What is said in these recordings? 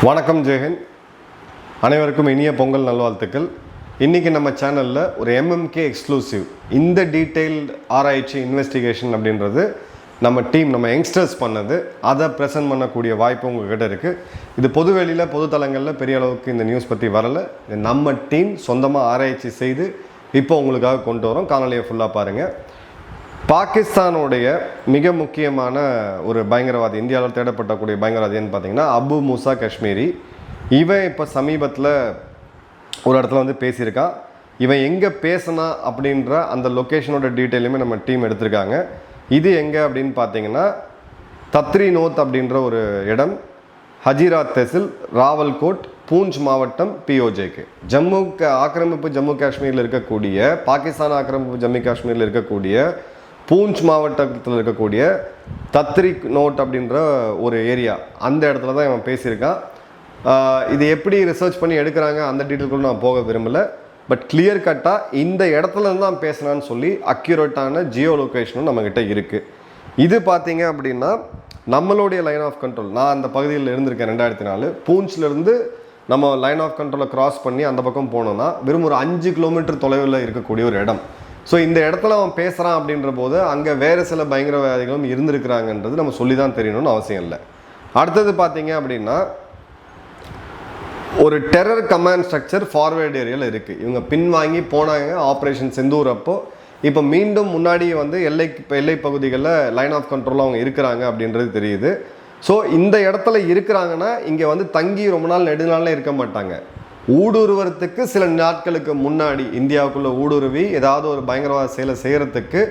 வணக்கம் ஜெயஹிந்த். அனைவருக்கும் இனிய பொங்கல் நல்வாழ்த்துக்கள். இன்றைக்கி நம்ம சேனலில் ஒரு எம்எம்கே எக்ஸ்க்ளூசிவ் இந்த டீட்டெயில்டு ஆராய்ச்சி இன்வெஸ்டிகேஷன் அப்படின்றது நம்ம டீம் நம்ம யங்ஸ்டர்ஸ் பண்ணது, அதை ப்ரெசென்ட் பண்ணக்கூடிய வாய்ப்பு உங்கள்கிட்ட இருக்குது. இது பொதுவெளியில் பொதுத்தலங்களில் பெரிய அளவுக்கு இந்த நியூஸ் பற்றி வரலை. நம்ம டீம் சொந்தமாக ஆராய்ச்சி செய்து இப்போ உங்களுக்காக கொண்டு வரோம். காணொலியை ஃபுல்லாக பாருங்கள். பாகிஸ்தானுடைய மிக முக்கியமான ஒரு பயங்கரவாதி, இந்தியாவில் தேடப்படக்கூடிய பயங்கரவாதின்னு பார்த்தீங்கன்னா அபு மூசா காஷ்மீரி. இவன் இப்போ சமீபத்தில் ஒரு இடத்துல வந்து பேசியிருக்கான். இவன் எங்கே பேசினா அப்படின்ற அந்த லொக்கேஷனோட டீட்டெயிலுமே நம்ம டீம் எடுத்திருக்காங்க. இது எங்கே அப்படின்னு பார்த்தீங்கன்னா தத்ரி நோத் அப்படின்ற ஒரு இடம், ஹஜிராத் தெஹ்சில், ராவல்கோட், பூஞ்ச் மாவட்டம், பிஓஜேக்கு. ஜம்மு காஷ்மீரில் இருக்கக்கூடிய, பாகிஸ்தான் ஆக்கிரமிப்பு ஜம்மு காஷ்மீரில் இருக்கக்கூடிய பூஞ்ச் மாவட்டத்தில் இருக்கக்கூடிய தத்ரி நோட் அப்படின்ற ஒரு ஏரியா, அந்த இடத்துல தான் இவன் பேசியிருக்கான். இது எப்படி ரிசர்ச் பண்ணி எடுக்கிறாங்க அந்த டீட்டெயில்குள்ள நான் போக விரும்பலை. பட் கிளியர் கட்டாக இந்த இடத்துல இருந்து தான் பேசினான்னு சொல்லி அக்யூரேட்டான ஜியோ லொக்கேஷனும் நம்மக்கிட்ட இருக்குது. இது பார்த்தீங்க அப்படின்னா நம்மளுடைய லைன் ஆஃப் கண்ட்ரோல், நான் அந்த பகுதியில் இருந்திருக்கேன் 2004. பூஞ்சிலேருந்து நம்ம லைன் ஆஃப் கண்ட்ரோலை க்ராஸ் பண்ணி அந்த பக்கம் போனோம்னா வெறும் ஒரு 5 கிலோமீட்டர் தொலைவில் இருக்கக்கூடிய ஒரு இடம். ஸோ இந்த இடத்துல அவன் பேசுகிறான் அப்படின்ற போது அங்கே வேறு சில பயங்கரவாதிகளும் இருந்திருக்கிறாங்கன்றது நம்ம சொல்லி தான் தெரியணும்னு அவசியம் இல்லை. அடுத்தது பார்த்தீங்க அப்படின்னா ஒரு டெரர் கமாண்ட் ஸ்ட்ரக்சர் ஃபார்வேர்டு ஏரியாவில் இருக்குது. இவங்க பின்வாங்கி போனாங்க ஆப்ரேஷன் செந்தூர் அப்போ. இப்போ மீண்டும் முன்னாடி வந்து எல்லை பகுதிகளில் லைன் ஆஃப் கண்ட்ரோலில் அவங்க இருக்கிறாங்க அப்படின்றது தெரியுது. ஸோ இந்த இடத்துல இருக்கிறாங்கன்னா இங்கே வந்து தங்கி ரொம்ப நாள் நெடுநாளில் இருக்க மாட்டாங்க. ஊடுருவறதுக்கு சில நாட்களுக்கு முன்னாடி, இந்தியாவுக்குள்ளே ஊடுருவி ஏதாவது ஒரு பயங்கரவாத செயலை செய்கிறதுக்கு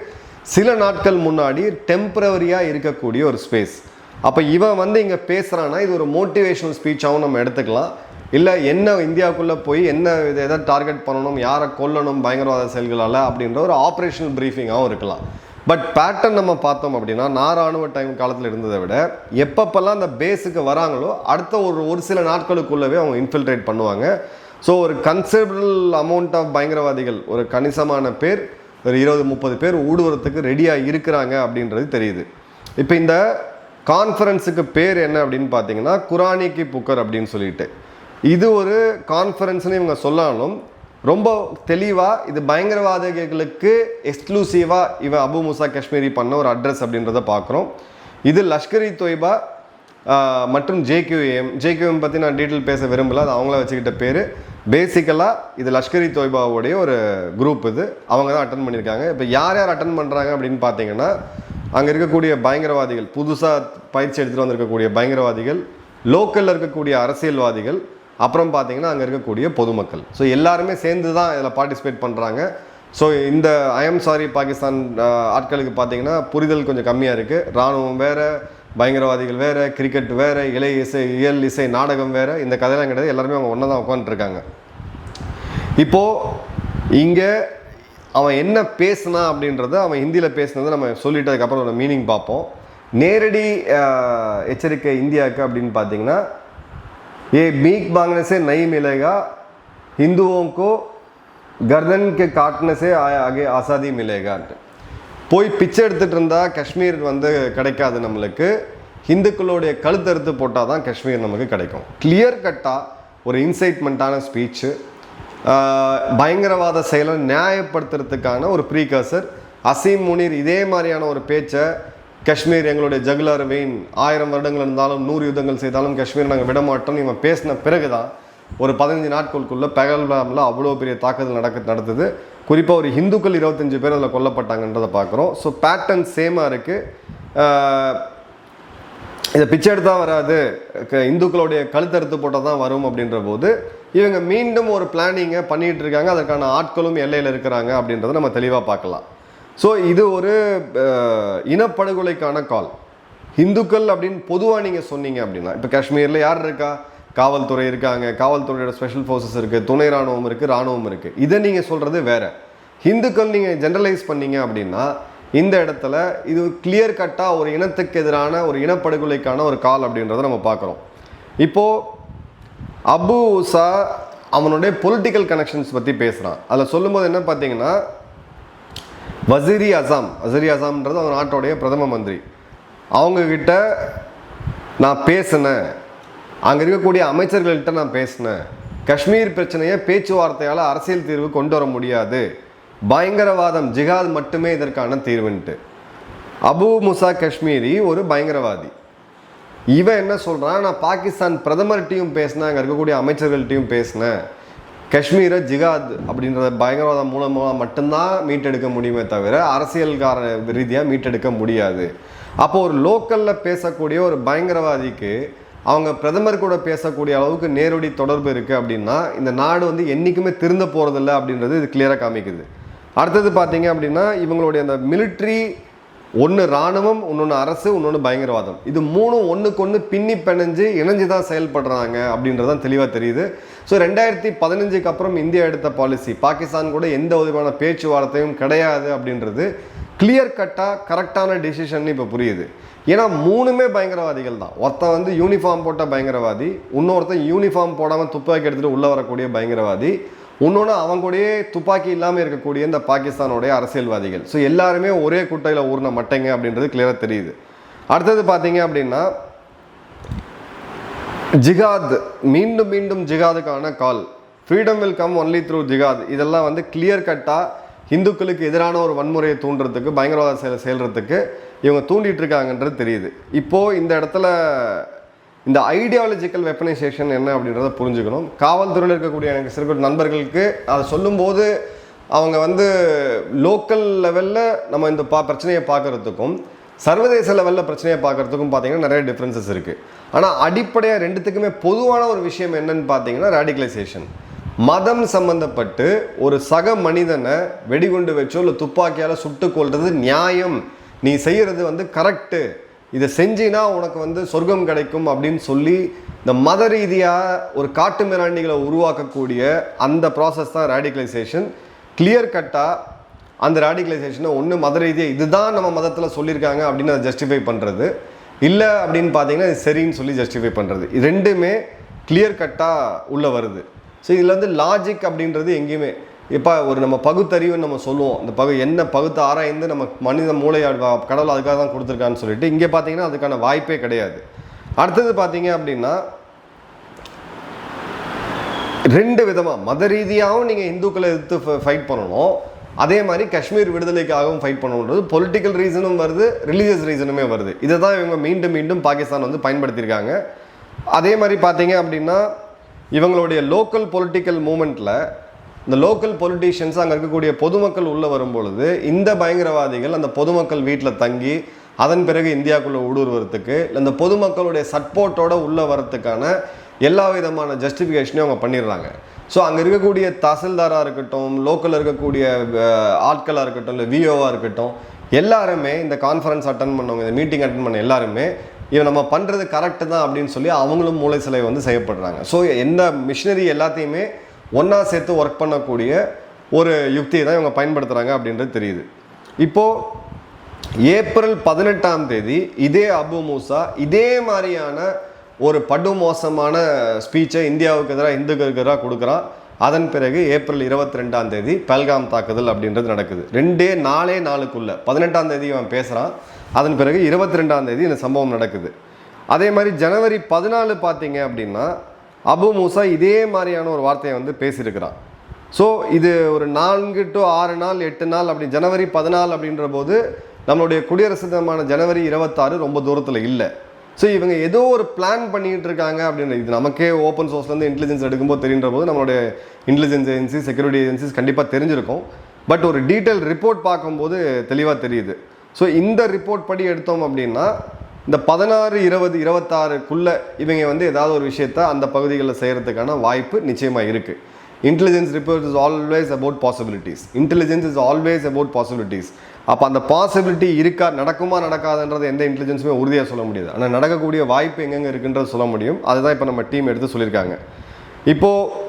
சில நாட்கள் முன்னாடி டெம்பரவரியாக இருக்கக்கூடிய ஒரு ஸ்பேஸ். அப்போ இவன் வந்து இங்கே பேசுகிறான்னா இது ஒரு மோட்டிவேஷனல் ஸ்பீச்சாகவும் நம்ம எடுத்துக்கலாம். இல்லை என்ன இந்தியாவுக்குள்ளே போய் என்ன எதை டார்கெட் பண்ணணும், யாரை கொல்லணும் பயங்கரவாத செயல்களால் அப்படின்ற ஒரு ஆப்ரேஷனல் ப்ரீஃபிங்காகவும் இருக்கலாம். பட் பேட்டர்ன் நம்ம பார்த்தோம் அப்படின்னா நான் ராணுவ டைம் காலத்தில் இருந்ததை விட எப்பப்பெல்லாம் அந்த பேஸுக்கு வராங்களோ அடுத்த ஒரு சில நாட்களுக்குள்ளவே அவங்க இன்ஃபில்ட்ரேட் பண்ணுவாங்க. ஸோ ஒரு கன்சிடரபிள் அமௌண்ட் ஆஃப் பயங்கரவாதிகள், ஒரு கணிசமான பேர், ஒரு 20-30 பேர் ஊடுவரத்துக்கு ரெடியாக இருக்கிறாங்க அப்படின்றது தெரியுது. இப்போ இந்த கான்ஃபரன்ஸுக்கு பேர் என்ன அப்படின்னு பார்த்தீங்கன்னா குரானிக்கு புக்கர் அப்படின்னு சொல்லிட்டு, இது ஒரு கான்ஃபரன்ஸ்னு இவங்க சொன்னாலும் ரொம்ப தெளிவாக இது பயங்கரவாதிகளுக்கு எக்ஸ்க்ளூசிவாக இவன் அபு மூசா காஷ்மீரி பண்ண ஒரு அட்ரஸ் அப்படின்றத பார்க்குறோம். இது லஷ்கர் இ தொய்பா மற்றும் ஜேக்யூஎம் பற்றி நான் டீட்டெயில் பேச விரும்பலை, அது அவங்கள வச்சுக்கிட்ட பேர். பேசிக்கலாக இது லஷ்கர் இ தொய்பாவுடைய ஒரு குரூப், இது அவங்க தான் அட்டன் பண்ணியிருக்காங்க. இப்போ யார் யார் அட்டன் பண்ணுறாங்க அப்படின்னு பார்த்தீங்கன்னா அங்கே இருக்கக்கூடிய பயங்கரவாதிகள், புதுசாக பயிற்சி எடுத்துகிட்டு வந்திருக்கக்கூடிய பயங்கரவாதிகள், லோக்கலில் இருக்கக்கூடிய அரசியல்வாதிகள், அப்புறம் பார்த்தீங்கன்னா அங்கே இருக்கக்கூடிய பொதுமக்கள். ஸோ எல்லாருமே சேர்ந்து தான் இதில் பார்ட்டிசிபேட் பண்ணுறாங்க. ஸோ இந்த ஐஎம் சாரி பாகிஸ்தான் ஆட்களுக்கு பார்த்தீங்கன்னா புரிதல் கொஞ்சம் கம்மியாக இருக்குது. இராணுவம் வேறு, பயங்கரவாதிகள் வேறு, கிரிக்கெட் வேறு, இயல் இசை நாடகம் வேறு, இந்த கதையெல்லாம் கிடையாது. எல்லாருமே அவங்க ஒன்றா தான் உட்காந்துருக்காங்க. இப்போது இங்கே அவன் என்ன பேசுனா அப்படின்றத, அவன் ஹிந்தியில் பேசுனதை நம்ம சொல்லிட்டு அதுக்கப்புறம் ஒரு மீனிங் பார்ப்போம். நேரடி எச்சரிக்கை இந்தியாவுக்கு அப்படின்னு பார்த்தீங்கன்னா ये भीख मांगने से नहीं मिलेगा, हिंदुओं को गर्दन के काटने से आगे आज़ादी मिलेगा. போய் பிச்சை எடுத்துகிட்டு இருந்தால் காஷ்மீர் வந்து கிடைக்காது நம்மளுக்கு, ஹிந்துக்களுடைய கழுத்தறுத்து போட்டால் தான் காஷ்மீர் நமக்கு கிடைக்கும். கிளியர் கட்டாக ஒரு இன்சைட்மெண்ட்டான ஸ்பீச்சு, பயங்கரவாத செயலை நியாயப்படுத்துறதுக்கான ஒரு ப்ரீகர்சர். அசீம் முனீர் இதே மாதிரியான ஒரு பேச்சை காஷ்மீர் எங்களுடைய ஜகுலார் வெயின், 1000 வருடங்கள் இருந்தாலும் 100 யுத்தங்கள் செய்தாலும் காஷ்மீர் நாங்கள் விட மாட்டோம் இவன் பேசின பிறகு தான் ஒரு 15 நாட்களுக்குள்ளே பெஹல்காமில் அவ்வளோ பெரிய தாக்குதல் நடத்துது. குறிப்பாக ஒரு ஹிந்துக்கள் 25 பேர் அதில் கொல்லப்பட்டாங்கன்றதை பார்க்குறோம். ஸோ பேட்டர்ன் சேமாக இருக்குது. இதை பிச்சை எடுத்தால் வராது, இந்துக்களுடைய கழுத்தறுத்து போட்டால் தான் வரும் அப்படின்ற போது இவங்க மீண்டும் ஒரு பிளானிங்கை பண்ணிகிட்டு இருக்காங்க. அதற்கான ஆட்களும் எல்லையில் இருக்கிறாங்க அப்படின்றத நம்ம தெளிவாக பார்க்கலாம். ஸோ இது ஒரு இனப்படுகொலைக்கான கால். ஹிந்துக்கள் அப்படின்னு பொதுவாக நீங்கள் சொன்னீங்க அப்படின்னா, இப்போ காஷ்மீரில் யார் இருக்கா? காவல்துறை இருக்காங்க, காவல்துறையோட ஸ்பெஷல் ஃபோர்ஸஸ் இருக்குது, துணை இராணுவம் இருக்குது, இராணுவம் இருக்குது. இதை நீங்கள் சொல்கிறது வேறு. ஹிந்துக்கள் நீங்கள் ஜென்ரலைஸ் பண்ணீங்க அப்படின்னா இந்த இடத்துல இது கிளியர் கட்டாக ஒரு இனத்துக்கு எதிரான ஒரு இனப்படுகொலைக்கான ஒரு கால் அப்படின்றத நம்ம பார்க்குறோம். இப்போது அபு மூசா அவனுடைய பொலிட்டிக்கல் கனெக்ஷன்ஸ் பற்றி பேசுகிறான். அதில் சொல்லும்போது என்ன பார்த்தீங்கன்னா வசீரி அசாம்ன்றது அவங்க நாட்டோடைய பிரதம மந்திரி. அவங்கக்கிட்ட நான் பேசினேன், அங்கே இருக்கக்கூடிய அமைச்சர்கள்ட்ட நான் பேசினேன், காஷ்மீர் பிரச்சனையை பேச்சுவார்த்தையால் அரசியல் தீர்வு கொண்டு வர முடியாது, பயங்கரவாதம் ஜிஹாத் மட்டுமே இதற்கான தீர்வுன்ட்டு. அபு முசா காஷ்மீரி ஒரு பயங்கரவாதி. இவன் என்ன சொல்கிறான், நான் பாகிஸ்தான் பிரதமர்கிட்டையும் பேசினேன், அங்கே இருக்கக்கூடிய அமைச்சர்கள்ட்டையும் பேசினேன், காஷ்மீரை ஜிஹாத் அப்படின்ற பயங்கரவாதம் மூலமாக மட்டும்தான் மீட்டெடுக்க முடியுமே தவிர அரசியல்கார ரீதியாக மீட்டெடுக்க முடியாது. அப்போ ஒரு லோக்கலில் பேசக்கூடிய ஒரு பயங்கரவாதிக்கு அவங்க பிரதமர் கூட பேசக்கூடிய அளவுக்கு நேரடி தொடர்பு இருக்குது அப்படின்னா இந்த நாடு வந்து என்றைக்குமே திருந்த போகிறதில்ல அப்படின்றது இது கிளியராக காமிக்குது. அடுத்தது பார்த்தீங்க அப்படின்னா இவங்களுடைய அந்த மிலிட்ரி, ஒன்று இராணுவம், இன்னொன்று அரசு, இன்னொன்று பயங்கரவாதம், இது மூணும் ஒன்றுக்கு ஒன்று பின்னி பிணைஞ்சு இணைஞ்சு தான் செயல்படுறாங்க அப்படின்றதான் தெளிவாக தெரியுது. ஸோ 2015 அப்புறம் இந்தியா எடுத்த பாலிசி பாகிஸ்தான் கூட எந்த விதமான பேச்சுவார்த்தையும் கிடையாது அப்படின்றது கிளியர் கட்டாக கரெக்டான டிசிஷன் இப்போ புரியுது. ஏன்னா மூணுமே பயங்கரவாதிகள் தான். ஒருத்தன் வந்து யூனிஃபார்ம் போட்ட பயங்கரவாதி, இன்னொருத்தன் யூனிஃபார்ம் போடாமல் துப்பாக்கி எடுத்துகிட்டு உள்ளே வரக்கூடிய பயங்கரவாதி, இன்னொன்று அவங்களுடைய துப்பாக்கி இல்லாமல் இருக்கக்கூடிய இந்த பாகிஸ்தானுடைய அரசியல்வாதிகள். ஸோ எல்லாருமே ஒரே குட்டையில் ஊர்ன மட்டைங்க அப்படின்றது கிளியராக தெரியுது. அடுத்தது பார்த்தீங்க அப்படின்னா ஜிகாத், மீண்டும் மீண்டும் ஜிகாதுக்கான call, freedom will come only through ஜிகாத், இதெல்லாம் வந்து கிளியர் கட்டாக இந்துக்களுக்கு எதிரான ஒரு வன்முறையை தூண்டுறதுக்கு, பயங்கரவாத செயல்றதுக்கு இவங்க தூண்டிட்டு இருக்காங்கன்றது தெரியுது. இப்போது இந்த இடத்துல இந்த ஐடியாலஜிக்கல் வெப்பனைசேஷன் என்ன அப்படின்றத புரிஞ்சுக்கணும். காவல்துறையில் இருக்கக்கூடிய எனக்கு சில நண்பர்களுக்கு அதை சொல்லும்போது அவங்க வந்து லோக்கல் லெவலில் நம்ம இந்த பிரச்சனையை பார்க்குறதுக்கும் சர்வதேச லெவலில் பிரச்சனையை பார்க்குறதுக்கும் பார்த்தீங்கன்னா நிறைய டிஃப்ரென்சஸ் இருக்குது. ஆனால் அடிப்படையாக ரெண்டுத்துக்குமே பொதுவான ஒரு விஷயம் என்னன்னு பார்த்தீங்கன்னா ரேடிகலைசேஷன். மதம் சம்பந்தப்பட்டு ஒரு சக மனிதனை வெடிகுண்டு வச்சோ இல்லை துப்பாக்கியால் சுட்டு கொள்வது நியாயம், நீ செய்கிறது வந்து கரெக்டு, இதை செஞ்சினா உனக்கு வந்து சொர்க்கம் கிடைக்கும் அப்படின்னு சொல்லி இந்த மத ரீதியாக ஒரு காட்டு மிராண்டிகளை உருவாக்கக்கூடிய அந்த ப்ராசஸ் தான் ரேடிகலைசேஷன். கிளியர் கட்டாக அந்த ரேடிகலைசேஷனை ஒன்று மத ரீதியாக இதுதான் நம்ம மதத்தில் சொல்லியிருக்காங்க அப்படின்னு அதை ஜஸ்டிஃபை பண்ணுறது, இல்லை அப்படின்னு பார்த்தீங்கன்னா இது சரின்னு சொல்லி ஜஸ்டிஃபை பண்ணுறது, இது ரெண்டுமே கிளியர் கட்டாக உள்ளே வருது. ஸோ இதில் வந்து லாஜிக் அப்படின்றது எங்கேயுமே இப்போ ஒரு நம்ம பகுத்தறிவுன்னு நம்ம சொல்லுவோம், இந்த என்ன பகுத்து ஆராய்ந்து நம்ம மனித மூளை கடவுள் அதுக்காக தான் கொடுத்துருக்கான்னு சொல்லிட்டு இங்கே பார்த்தீங்கன்னா அதுக்கான வாய்ப்பே கிடையாது. அடுத்தது பார்த்தீங்க அப்படின்னா ரெண்டு விதமாக மத ரீதியாகவும் நீங்கள் இந்துக்களை எதிர்த்து ஃபைட் பண்ணணும், அதே மாதிரி காஷ்மீர் விடுதலைக்காகவும் ஃபைட் பண்ணணுன்றது பொலிட்டிக்கல் ரீசனும் வருது, ரிலீஜியஸ் ரீசனுமே வருது. இதை தான் இவங்க மீண்டும் மீண்டும் பாகிஸ்தான் வந்து பயன்படுத்தியிருக்காங்க. அதே மாதிரி பார்த்தீங்க அப்படின்னா இவங்களுடைய லோக்கல் பொலிட்டிக்கல் மூமெண்ட்டில் இந்த லோக்கல் பொலிட்டீஷியன்ஸ் அங்கே இருக்கக்கூடிய பொதுமக்கள் உள்ளே வரும்பொழுது இந்த பயங்கரவாதிகள் அந்த பொதுமக்கள் வீட்டில் தங்கி அதன் பிறகு இந்தியாவுக்குள்ளே ஊடுருவறதுக்கு இந்த பொதுமக்களுடைய சப்போர்ட்டோடு உள்ளே வரத்துக்கான எல்லா விதமான ஜஸ்டிஃபிகேஷனையும் அவங்க பண்ணிடுறாங்க. ஸோ அங்கே இருக்கக்கூடிய தஹசில்தாராக இருக்கட்டும், லோக்கலில் இருக்கக்கூடிய ஆட்களாக இருக்கட்டும், இல்லை விஓவாக இருக்கட்டும், எல்லாருமே இந்த கான்ஃபரன்ஸ் அட்டன் பண்ணவங்க, இந்த மீட்டிங் அட்டன் பண்ண எல்லாருமே இவன் நம்ம பண்ணுறது கரெக்டு தான் அப்படின்னு சொல்லி அவங்களும் மூளை சிலை வந்து செய்யப்படுறாங்க. ஸோ எந்த மிஷினரி எல்லாத்தையுமே ஒன்றா சேர்த்து ஒர்க் பண்ணக்கூடிய ஒரு யுக்தியை தான் இவங்க பயன்படுத்துகிறாங்க அப்படின்றது தெரியுது. இப்போது ஏப்ரல் 18 இதே அபு மூசா இதே மாதிரியான ஒரு படுமோசமான ஸ்பீச்சை இந்தியாவுக்கு எதிராக இந்துக்களுக்கு எதிராக கொடுக்குறான். அதன் பிறகு ஏப்ரல் 22 பல்காம் தாக்குதல் அப்படின்றது நடக்குது. 4 நாளுக்குள்ளே 18 அவன் பேசுகிறான், அதன் பிறகு 22 இந்த சம்பவம் நடக்குது. அதே மாதிரி ஜனவரி 14 பார்த்தீங்க அப்படின்னா அபு மூசா இதே மாதிரியான ஒரு வார்த்தையை வந்து பேசியிருக்கிறான். ஸோ இது ஒரு 4 to 6 நாள் 8 நாள் அப்படி ஜனவரி 14 அப்படின்ற போது நம்மளுடைய குடியரசு தினமான ஜனவரி 26 ரொம்ப தூரத்தில் இல்லை. ஸோ இவங்க ஏதோ ஒரு பிளான் பண்ணிகிட்டு இருக்காங்க அப்படின்ற இது நமக்கே ஓப்பன் சோர்ஸ்லேருந்து இன்டெலிஜென்ஸ் எடுக்கும்போது தெரிகின்ற போது நம்மளுடைய இன்டெலிஜென்ஸ் ஏஜென்சி, செக்யூரிட்டி ஏஜென்சிஸ் கண்டிப்பாக தெரிஞ்சிருக்கும். பட் ஒரு டீட்டெயில் ரிப்போர்ட் பார்க்கும்போது தெளிவாக தெரியுது. ஸோ இந்த ரிப்போர்ட் படி எடுத்தோம் அப்படின்னா இந்த 16, 20, 26க்குள்ளே இவங்க வந்து ஏதாவது ஒரு விஷயத்த அந்த பகுதிகளில் செய்கிறதுக்கான வாய்ப்பு நிச்சயமாக இருக்குது. Intelligence report is always about possibilities. Intelligence is always about possibilities. அப்போ அந்த பாசிபிலிட்டி இருக்கா, நடக்குமா நடக்காதுன்றது எந்த இன்டெலிஜென்ஸுமே உறுதியாக சொல்ல முடியாது. ஆனால் நடக்கக்கூடிய வாய்ப்பு எங்கெங்கே இருக்குன்றது சொல்ல முடியும். அதுதான் இப்போ நம்ம டீம் எடுத்து சொல்லியிருக்காங்க. இப்போது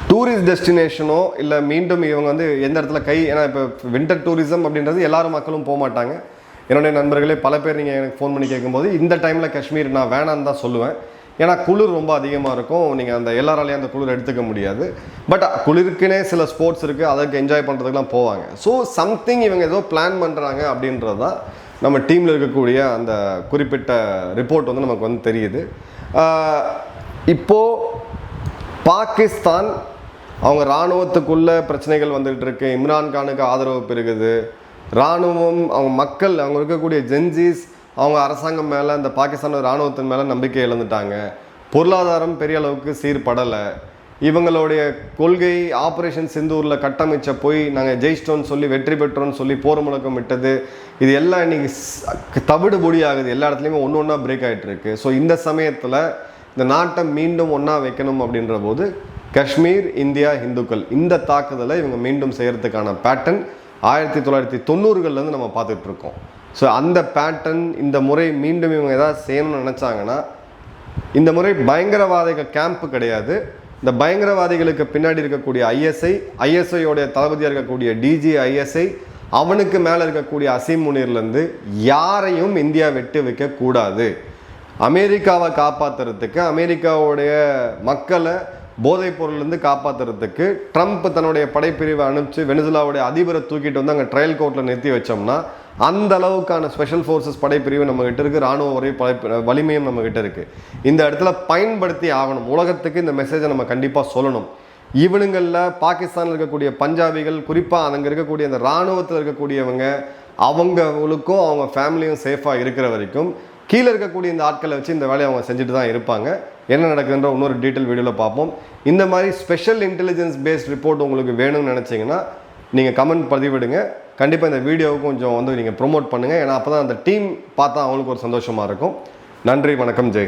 டூரிஸ்ட் டெஸ்டினேஷனோ இல்லை மீண்டும் இவங்க வந்து எந்த இடத்துல ஏன்னா இப்போ வின்டர் டூரிசம் அப்படின்றது எல்லாரும் மக்களும் போக மாட்டாங்க. என்னுடைய நண்பர்களே பல பேர் நீங்கள் எனக்கு ஃபோன் பண்ணி கேட்கும்போது இந்த டைமில் காஷ்மீர் நான் வேணான்னு தான் சொல்லுவேன். ஏன்னா குளிர் ரொம்ப அதிகமாக இருக்கும், நீங்கள் அந்த எல்லாராலையும் அந்த குளிர் எடுத்துக்க முடியாது. பட் குளிருக்குனே சில ஸ்போர்ட்ஸ் இருக்குது, அதுக்கு என்ஜாய் பண்ணுறதுக்குலாம் போவாங்க. ஸோ சம்திங் இவங்க ஏதோ பிளான் பண்ணுறாங்க அப்படின்றது தான் நம்ம டீமில் இருக்கக்கூடிய அந்த குறிப்பிட்ட ரிப்போர்ட் வந்து நமக்கு வந்து தெரியுது. இப்போது பாகிஸ்தான் அவங்க இராணுவத்துக்குள்ள பிரச்சனைகள் வந்துகிட்டு இருக்கு, இம்ரான்கானுக்கு ஆதரவு பெருகுது, இராணுவம் அவங்க மக்கள் அவங்க இருக்கக்கூடிய ஜென்ஜிஸ் அவங்க அரசாங்கம் மேலே அந்த பாகிஸ்தான் இராணுவத்தின் மேலே நம்பிக்கை இழந்துட்டாங்க, பொருளாதாரம் பெரிய அளவுக்கு சீர்படலை, இவங்களுடைய கொள்கை ஆப்ரேஷன் சிந்தூரில் கட்டமைச்ச போய் நாங்கள் ஜெயிச்சிட்டோன்னு சொல்லி வெற்றி பெற்றோன்னு சொல்லி போர் முழக்கம் விட்டது, இது எல்லாம் இன்னைக்கு தவிடுபொடி ஆகுது, எல்லா இடத்துலையுமே ஒன்று ஒன்றா பிரேக் ஆகிட்டு இருக்கு. ஸோ இந்த சமயத்தில் இந்த நாட்டை மீண்டும் ஒன்றா வைக்கணும் அப்படின்ற போது காஷ்மீர் இந்தியா இந்துக்கள் இந்த தாக்குதலை இவங்க மீண்டும் செய்கிறதுக்கான பேட்டர்ன் 1990கள்லேருந்து நம்ம பார்த்துட்டு இருக்கோம். ஸோ அந்த பேட்டர்ன் இந்த முறை மீண்டும் இவங்க ஏதாவது செய்யணும்னு நினச்சாங்கன்னா, இந்த முறை பயங்கரவாதிகள் கேம்ப்பு கிடையாது, இந்த பயங்கரவாதிகளுக்கு பின்னாடி இருக்கக்கூடிய ஐஎஸ்ஐயோடைய தளபதியாக இருக்கக்கூடிய DGISI, அவனுக்கு மேலே இருக்கக்கூடிய அசீம் முனீர்லேருந்து யாரையும் இந்தியா விட்டு வைக்கக்கூடாது. அமெரிக்காவை காப்பாற்றுறதுக்கு, அமெரிக்காவுடைய மக்களை போதைப் பொருள்லேருந்து காப்பாற்றுறதுக்கு ட்ரம்ப் தன்னுடைய படைப்பிரிவை அனுப்பிச்சு வெனிசுலாவுடைய அதிபரை தூக்கிட்டு வந்து அங்கே ட்ரையல் கோர்ட்டில் நிறுத்தி வச்சோம்னா அந்த அளவுக்கான ஸ்பெஷல் ஃபோர்ஸஸ் படைப்பிரிவு நம்மகிட்ட இருக்குது, இராணுவ வலிமையும் நம்மகிட்ட இருக்குது. இந்த இடத்துல பயன்படுத்தி ஆகணும். உலகத்துக்கு இந்த மெசேஜை நம்ம கண்டிப்பாக சொல்லணும். இவனுங்களில் பாகிஸ்தானில் இருக்கக்கூடிய பஞ்சாபிகள், குறிப்பாக அங்கே இருக்கக்கூடிய அந்த இராணுவத்தில் இருக்கக்கூடியவங்க, அவங்களுக்கும் அவங்க ஃபேமிலியும் சேஃபாக இருக்கிற வரைக்கும் கீழே இருக்கக்கூடிய இந்த ஆட்களை வச்சு இந்த வேலையை அவங்க செஞ்சுட்டு தான் இருப்பாங்க. என்ன நடக்குதுன்ற இன்னொரு டீட்டெயில் வீடியோவில் பார்ப்போம். இந்த மாதிரி ஸ்பெஷல் இன்டெலிஜென்ஸ் பேஸ்ட் ரிப்போர்ட் உங்களுக்கு வேணும்னு நினச்சிங்கன்னா நீங்கள் கமெண்ட் பதிவிடுங்க. கண்டிப்பாக இந்த வீடியோவுக்கு கொஞ்சம் வந்து நீங்கள் ப்ரொமோட் பண்ணுங்கள். ஏன்னா அப்போ தான் அந்த டீம் பார்த்தா அவங்களுக்கு ஒரு சந்தோஷமாக இருக்கும். நன்றி, வணக்கம், ஜெய்.